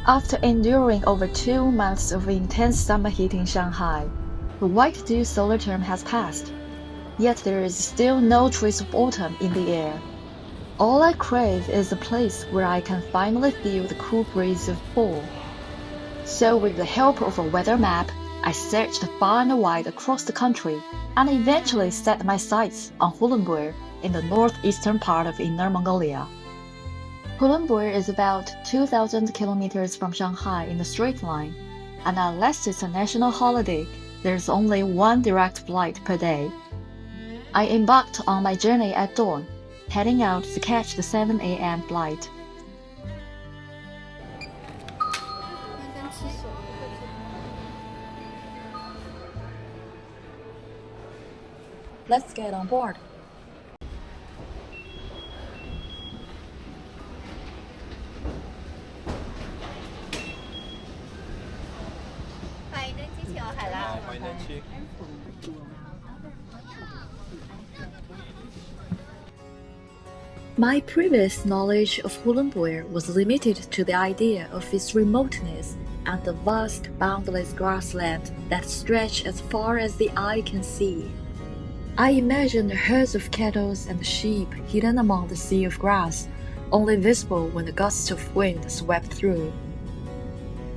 After enduring over 2 months of intense summer heat in Shanghai, the white dew solar term has passed. Yet there is still no trace of autumn in the air. All I crave is a place where I can finally feel the cool breeze of fall. So with the help of a weather map, I searched far and wide across the country and eventually set my sights on Hulunbuir in the northeastern part of Inner Mongolia. Hulunbuir is about 2,000 kilometers from Shanghai in a straight line, and unless it's a national holiday, there's only one direct flight per day. I embarked on my journey at dawn, heading out to catch the 7 a.m. flight. Let's get on board. My previous knowledge of Hulunbuir was limited to the idea of its remoteness and the vast, boundless grassland that stretched as far as the eye can see. I imagined herds of cattle and sheep hidden among the sea of grass, only visible when a gust of wind swept through.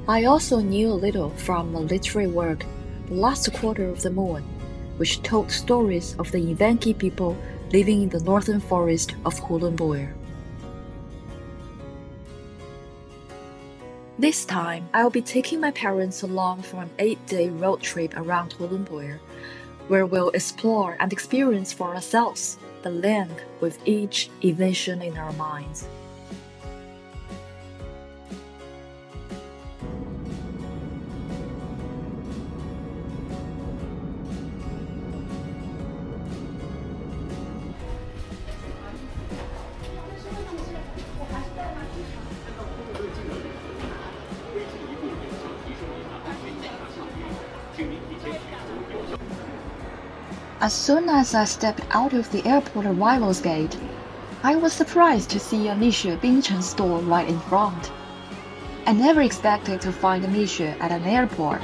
I also knew a little from a literary work, The Last Quarter of the Moon, which told stories of the Evenki people living in the northern forest of Hulunbuir. This time, I'll be taking my parents along for an 8-day road trip around Hulunbuir, where we'll explore and experience for ourselves the land with each invention in our minds. As soon as I stepped out of the airport arrivals gate, I was surprised to see a Misha Bingchen store right in front. I never expected to find a Misha at an airport.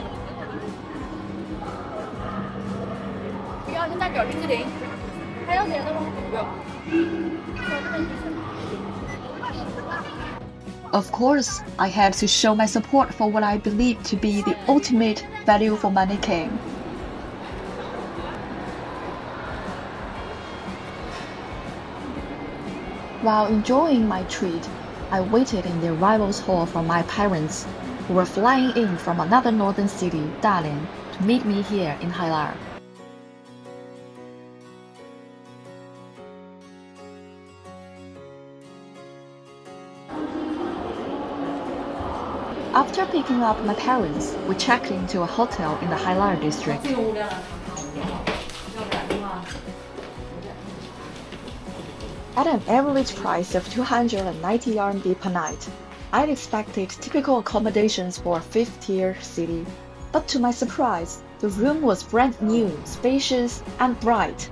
Of course, I had to show my support for what I believed to be the ultimate value for money game. While enjoying my treat, I waited in the arrivals hall for my parents, who were flying in from another northern city, Dalian, to meet me here in Hailar. After picking up my parents, we checked into a hotel in the Hailar district. At an average price of 290 RMB per night, I'd expected typical accommodations for a fifth-tier city, but to my surprise, the room was brand new, spacious, and bright.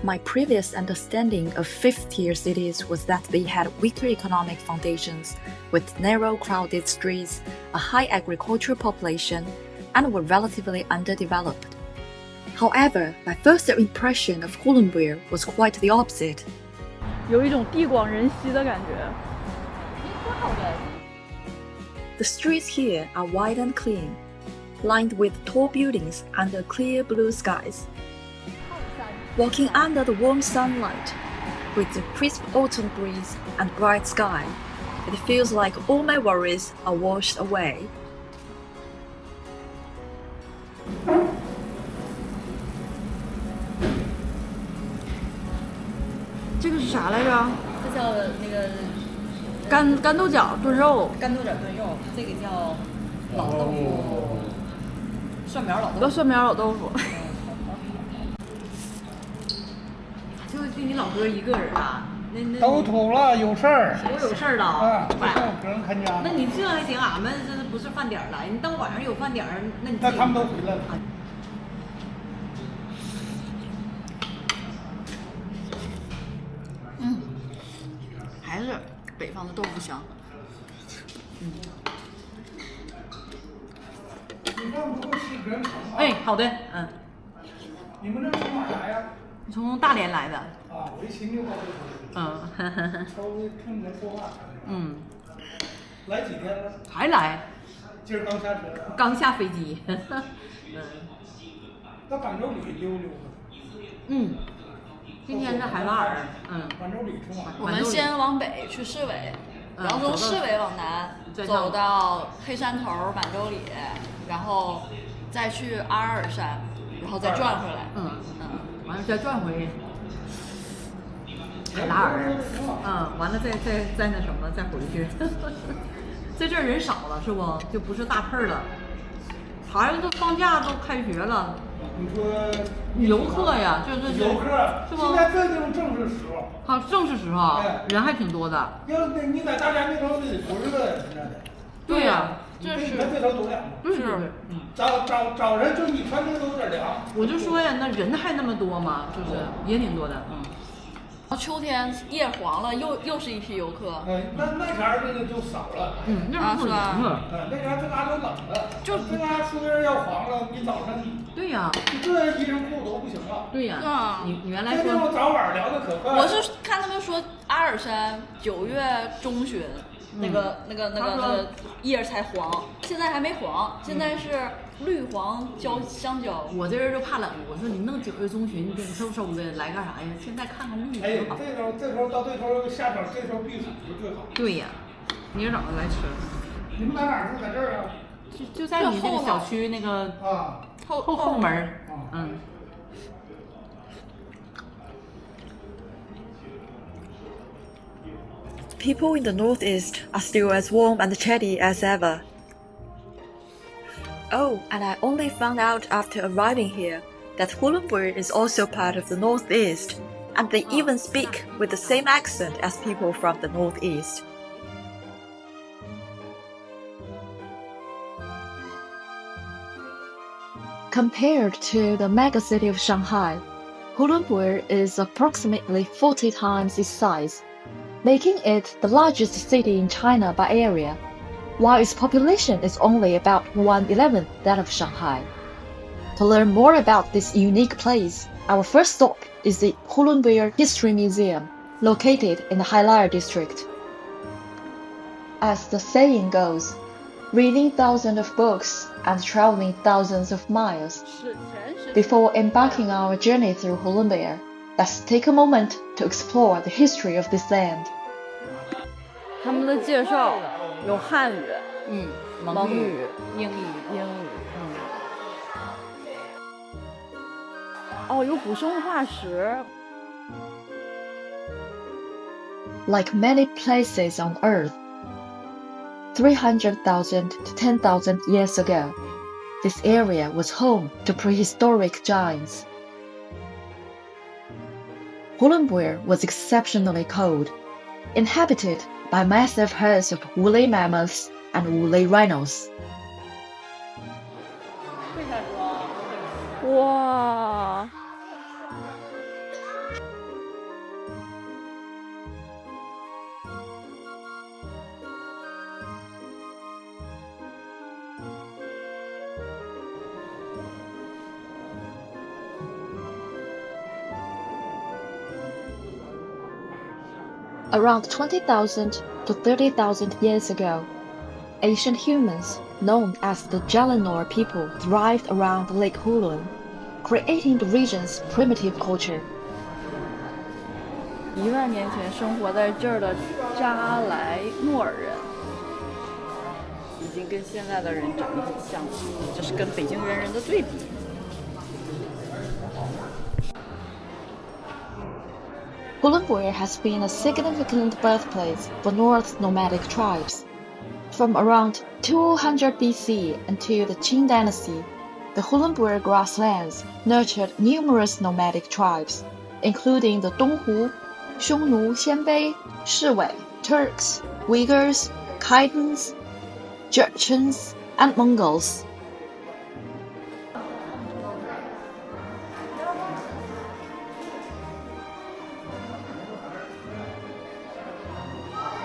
My previous understanding of fifth-tier cities was that they had weaker economic foundations, with narrow, crowded streets, a high agricultural population, and were relatively underdeveloped. However, my first impression of Hulunbuir was quite the opposite. 有一种地广人稀的感觉。 The streets here are wide and clean, lined with tall buildings under clear blue skies. Walking under the warm sunlight, with the crisp autumn breeze and bright sky, it feels like all my worries are washed away. 这个是啥来着？这叫那个干豆角炖肉。干豆角炖肉，这个叫老豆腐，蒜苗老豆腐。蒜苗老豆腐。就你老哥一个人啊？那都吐了，有事儿。我有事儿了。啊，不剩个人看家。那你这还行，俺们这不是饭点儿了，你到晚上有饭点儿，那你。那他们都回来了。还是北方的豆腐香。你让不够吃个人尝啊。哎，好的，嗯。你们这从哪来呀？从大连来的。啊，我一寻就到这头。稍微听人说话。来几天了？还来。今儿刚下车。刚下飞机。到广州里溜溜。今天是海拉尔。广州里是吧？我们先往北去市委，然后从市委往南走到黑山头满洲里，然后再去阿尔山，然后再转回来。完了再转回海拉尔。完了再那什么，再回去。在这儿人少了是不？就不是大片了。孩子都放假都开学了。你说游客呀，就是游客，是不？现在这就是正是时候。好，正是时候，人还挺多的。要你在大连那头得多热呀，现在得。对呀，你看这头多凉。是。早晨就你穿这都有点凉。我就说呀，那人还那么多吗？就是也挺多的。秋天叶黄了，又是一批游客。那前儿这个就少了。那是吧？那前儿这嘎都冷了，就这嘎树叶要黄了，你早上对呀，这衣裳裤都不行了。对呀，你原来说这地方早晚聊的可快。我是看他们说阿尔山9月中旬那个叶才黄，现在还没黄，现在是绿黄香蕉。我这人就怕冷，我说你弄9月中旬冷飕飕的来干啥呀？现在看看绿挺好。这时候到这头下手，这时候避暑就最好。对呀，明儿早上来吃。你们在哪儿住？在这儿啊？就在你这个小区那个后门。People in the northeast are still as warm and chatty as ever. Oh, and I only found out after arriving here that Hulunbuir is also part of the northeast, and they even speak with the same accent as people from the northeast. Compared to the megacity of Shanghai, Hulunbuir is approximately 40 times its size, making it the largest city in China by area, while its population is only about 1/11 that of Shanghai. To learn more about this unique place, our first stop is the Hulunbuir History Museum, located in the Hailar district. As the saying goes, reading thousands of books and traveling thousands of miles. Before embarking on our journey through Hulunbuir, let's take a moment to explore the history of this land. 他们的介绍有汉语、蒙语、英语。有古生物化石。Like many places on Earth, 300,000 to 10,000 years ago, this area was home to prehistoric giants. Hulunbuir was exceptionally cold, inhabited by massive herds of woolly mammoths and woolly rhinos. 哇！Around 20,000 to 30,000 years ago, ancient humans, known as the Jalanor people, thrived around Lake Hulun, creating the region's primitive culture. 10000年前生活在这儿的扎莱诺尔人，已经跟现在的人长得很像了，这是跟北京猿人的对比。Hulunbuir has been a significant birthplace for North nomadic tribes. From around 200 BC until the Qing dynasty, the Hulunbuir Grasslands nurtured numerous nomadic tribes, including the Donghu, Xiongnu, Xianbei, Shiwei, Turks, Uyghurs, Khitans, Jurchens, and Mongols.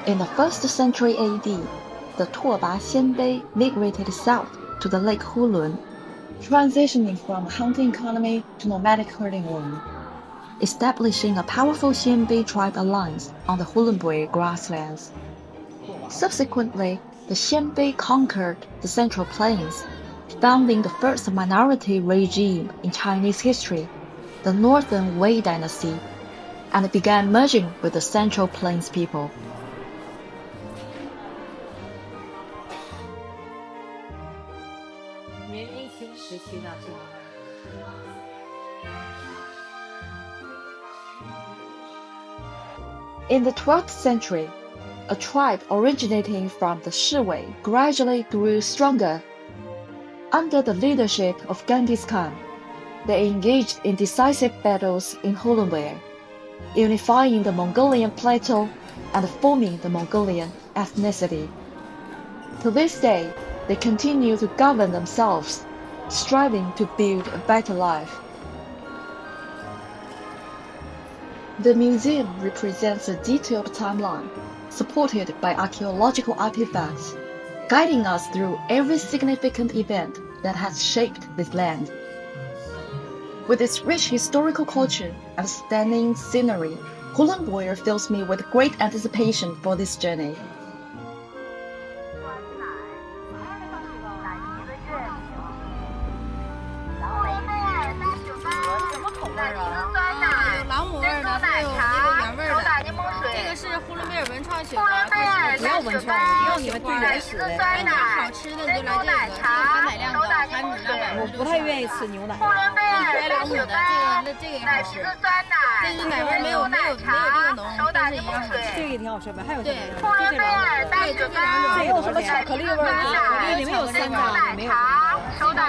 In the 1st century AD, the Tuoba Xianbei migrated south to the Lake Hulun, transitioning from hunting economy to nomadic herding one, establishing a powerful Xianbei tribe alliance on the Hulunbuir grasslands. Subsequently, the Xianbei conquered the Central Plains, founding the first minority regime in Chinese history, the Northern Wei dynasty, and began merging with the Central Plains people. In the 12th century, a tribe originating from the Shiwei gradually grew stronger. Under the leadership of Genghis Khan, they engaged in decisive battles in Hulunbuir, unifying the Mongolian plateau and forming the Mongolian ethnicity. To this day, they continue to govern themselves, striving to build a better life. The museum represents a detailed timeline, supported by archaeological artifacts, guiding us through every significant event that has shaped this land. With its rich historical culture and stunning scenery, Hulunbuir fills me with great anticipation for this journey.我不太愿意吃牛奶。这个奶味没有这个浓，但是一样好吃。这个也挺好吃的，还有对，这两种。这有什么巧克力味儿？里面有3种，没有。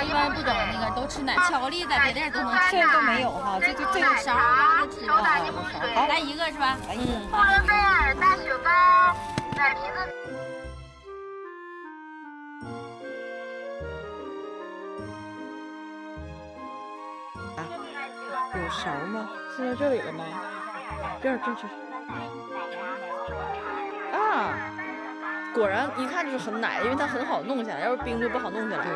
一般不整那个都吃奶，巧克力在别地儿都能吃。现在都没有哈，这个勺就吃了。好，来一个是吧？呼伦贝尔大雪糕，奶皮子。有勺吗？是在这里了吗？这啊，果然一看就是很奶，因为它很好弄下来，要是冰就不好弄下来。他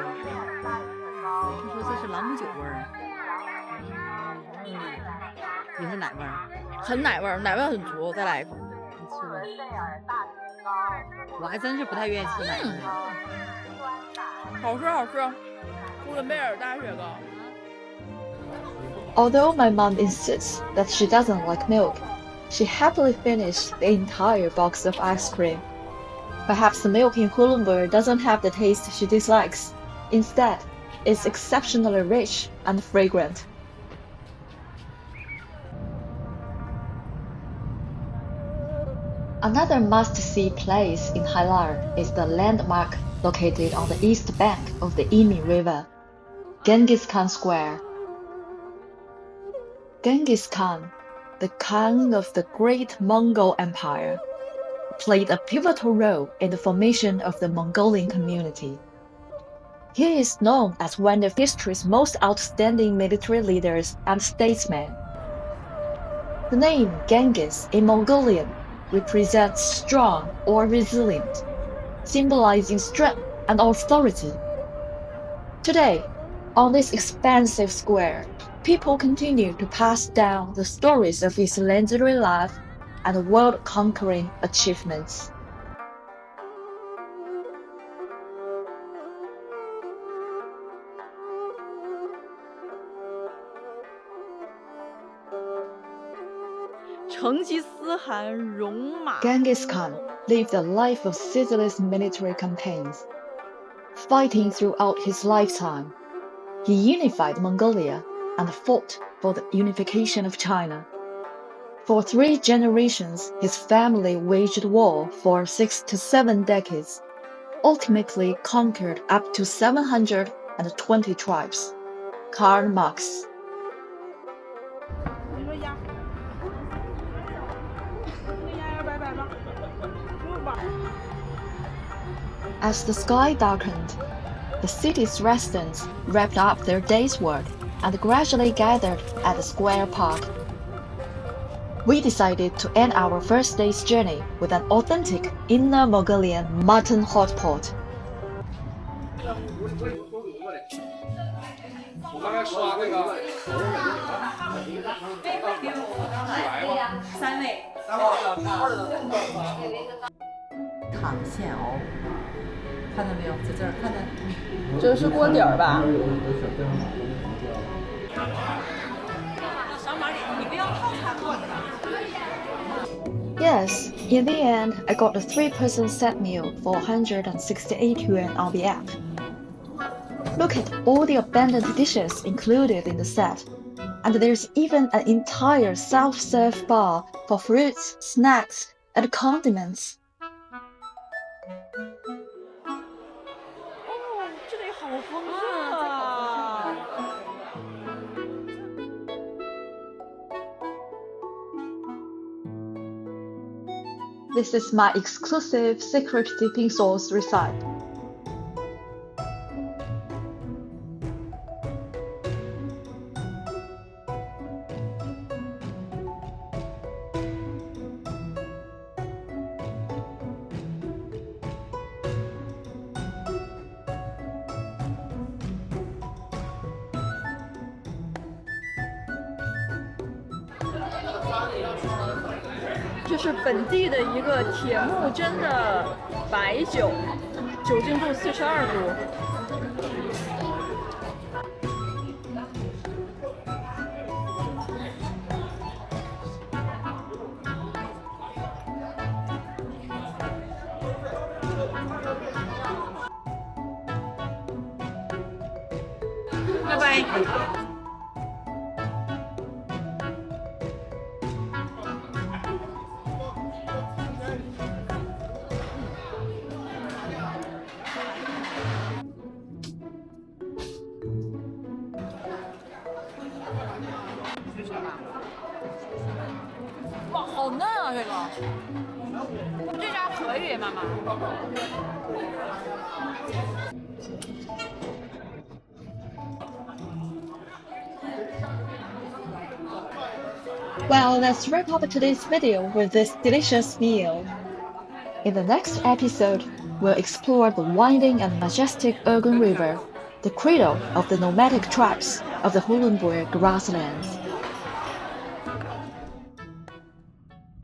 说这是朗姆酒味儿，也是奶味儿，很奶味儿，奶味很足。再来一口，你吃吧。我还真是不太愿意吃奶味儿。好吃好吃，呼伦贝尔大雪糕。Although my mom insists that she doesn't like milk, she happily finished the entire box of ice cream. Perhaps the milk in Hulunbuir doesn't have the taste she dislikes. Instead, it's exceptionally rich and fragrant. Another must-see place in Hailar is the landmark located on the east bank of the Imi River, Genghis Khan Square. Genghis Khan, the Khan of the great Mongol Empire, played a pivotal role in the formation of the Mongolian community. He is known as one of history's most outstanding military leaders and statesmen. The name Genghis in Mongolian represents strong or resilient, symbolizing strength and authority. Today, on this expansive square, people continue to pass down the stories of his legendary life and world-conquering achievements. Genghis Khan lived a life of ceaseless military campaigns. Fighting throughout his lifetime, he unified Mongolia and fought for the unification of China. For 3 generations, his family waged war for 6 to 7 decades, ultimately conquered up to 720 tribes. Karl Marx. As the sky darkened, the city's residents wrapped up their day's work and gradually gathered at the square park. We decided to end our first day's journey with an authentic Inner Mongolian mutton hotpot. 我刚才刷那个3位。躺线熬，看到没有？在这儿看到。这是锅底儿吧？ Yes, in the end, I got a 3-person set meal for 168 yuan on the app. Look at all the abundant dishes included in the set, and there's even an entire self-serve bar for fruits, snacks, and condiments. 哦，这里好丰富啊！ This is my exclusive secret dipping sauce recipe. Grasslands 这是本地的一个铁木真的白酒，酒精度42度。拜拜。 哇，好嫩啊！这个，这家可以，妈妈。Well, let's wrap up today's video with this delicious meal. In the next episode, we'll explore the winding and majestic Ergun River, the cradle of the nomadic tribes of the Hulunbuir grasslands.